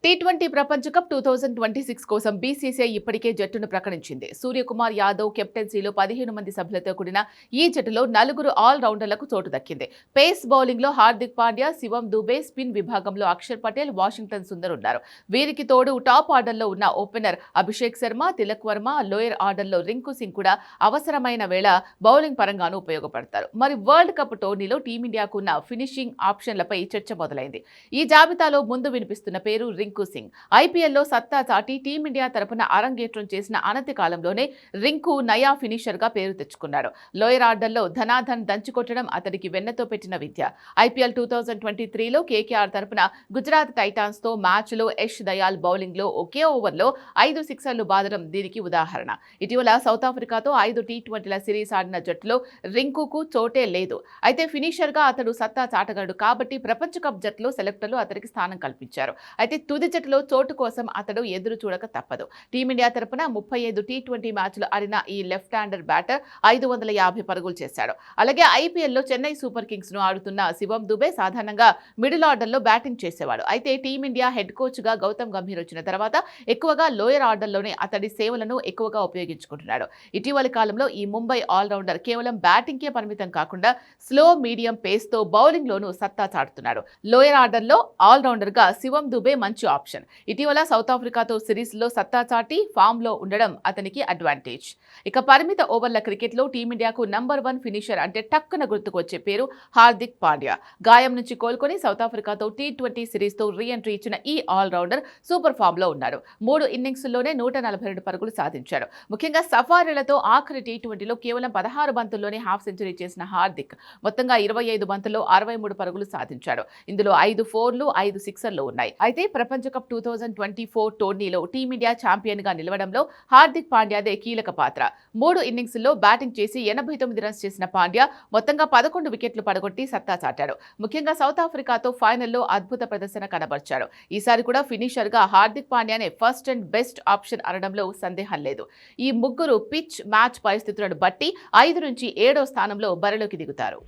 T20 ప్రపంచ cup 2026 కోసం BCCI ఇప్పటికే జట్టును ప్రకటించింది. సూర్యకుమార్ యాదవ్ కెప్టెన్సీలో 15 మంది సభ్యులతో కూడిన ఈ జట్టులో 4 ఆల్రౌండర్లకు చోటు దక్కింది. పేస్ బౌలింగ్లో హార్దిక్ పాండ్యా, శివం దుబే, స్పిన్ విభాగంలో అక్షర్ పటేల్, వాషింగ్టన్ సుందర్ ఉన్నారు. వీరికి తోడు టాప్ ఆర్డర్లో ఉన్న ఓపెనర్ అభిషేక్ శర్మ, తిలక్ వర్మ, లోయర్ ఆర్డర్లో రింకు సింగ్ కూడా అవసరమైన వేళ బౌలింగ్ పరంగానూ ఉపయోగపడతారు. మరి వరల్డ్ కప్ టోర్నీలో టీమిండియాకు ఉన్న ఫినిషింగ్ ఆప్షన్లపై చర్చ మొదలైంది. ఈ జాబితాలో ముందు వినిపిస్తున్న పేరు రింకు సింగ్. ఐపీఎల్లో సత్తా చాటి టీమిండియా తరపున అరంగేట్రం చేసిన అనతి కాలంలోనే రింకు నయా ఫినిషర్ గా పేరు తెచ్చుకున్నాడు. లోయర్ ఆర్డర్లో ధనాధన్ దంచుకొట్టడం అతడికి వెన్నతో పెట్టిన విద్య. ఐపీఎల్ 2023లో కేకేఆర్ తరపున గుజరాత్ టైటాన్స్ తో మ్యాచ్ లో యష్ దయాల్ బౌలింగ్ లో ఒకే ఓవర్లో 5 సిక్సర్లు బాదడం దీనికి ఉదాహరణ. ఇటీవల సౌత్ ఆఫ్రికాతో 5 టీ20ల సిరీస్ ఆడిన జట్టులో రింకుకు చోటే లేదు. అయితే ఫినిషర్ గా అతడు సత్తా చాటగలడు కాబట్టి ప్రపంచ కప్ జట్టులో సెలెక్టర్లు అతడికి స్థానం కల్పించారు. అయితే తుది జట్టులో చోటు కోసం అతడు ఎదురు చూడక తప్పదు. టీమిండియా తరపున 35 టీ20 మ్యాచ్లు ఆడిన ఈ లెఫ్ట్ హ్యాండర్ బ్యాటర్ 550 పరుగులు చేశాడు. అలాగే ఐపీఎల్లో చెన్నై సూపర్ కింగ్స్ ను ఆడుతున్న శివం దుబే సాధారణంగా మిడిల్ ఆర్డర్లో బ్యాటింగ్ చేసేవాడు. అయితే టీమిండియా హెడ్ కోచ్ గా గౌతమ్ గంభీర్ వచ్చిన తర్వాత ఎక్కువగా లోయర్ ఆర్డర్లోనే అతడి సేవలను ఎక్కువగా ఉపయోగించుకుంటున్నాడు. ఇటీవలి కాలంలో ఈ ముంబై ఆల్రౌండర్ కేవలం బ్యాటింగ్కే పరిమితం కాకుండా స్లో మీడియం పేస్ తో బౌలింగ్ లోనూ సత్తా చాటుతున్నాడు. లోయర్ ఆర్డర్లో ఆల్రౌండర్ గా శివం దుబే మంచి ఆప్షన్. ఇటీవల సౌత్ ఆఫ్రికాతో సిరీస్ లో సత్తా చాటి ఫామ్ లో ఉండడం అతనికి అడ్వాంటేజ్. ఇక పరిమిత ఓవర్ల క్రికెట్ లో టీమిండియాకు నంబర్ 1 ఫినిషర్ అంటే టక్కున గుర్తుకొచ్చే పేరు హార్దిక్ పాండ్యా. గాయం నుంచి కోలుకొని సౌత్ ఆఫ్రికాతో టీ20 సిరీస్ తో రీ ఎంట్రీ ఇచ్చిన ఈ ఆల్రౌండర్ సూపర్ ఫామ్ లో ఉన్నాడు. 3 ఇన్నింగ్స్లోనే 142 పరుగులు సాధించాడు. ముఖ్యంగా సఫారీలతో ఆఖరి టీ20లో కేవలం 16 బంతుల్లోనే హాఫ్ సెంచరీ చేసిన హార్దిక్ మొత్తంగా 25 బంతుల్లో 63 పరుగులు సాధించాడు. ఇందులో 5 4లు 5 సిక్సర్లు ఉన్నాయి. అయితే ప్రపంచ కప్ 2024 టోర్నీలో టీమిండియా ఛాంపియన్ గా నిలవడంలో హార్దిక్ పాండ్యాదే కీలక పాత్ర. 3 ఇన్నింగ్స్లో బ్యాటింగ్ చేసి 89 రన్స్ చేసిన పాండ్యా మొత్తంగా 11 వికెట్లు పడగొట్టి సత్తా చాటాడు. ముఖ్యంగా సౌత్ ఆఫ్రికాతో ఫైనల్లో అద్భుత ప్రదర్శన కనబర్చాడు. ఈసారి కూడా ఫినిషర్ గా హార్దిక్ పాండ్యానే ఫస్ట్ అండ్ బెస్ట్ ఆప్షన్ అనడంలో సందేహం లేదు. ఈ ముగ్గురు పిచ్ మ్యాచ్ పరిస్థితులను బట్టి 5 నుంచి 7వ స్థానంలో బరిలోకి దిగుతారు.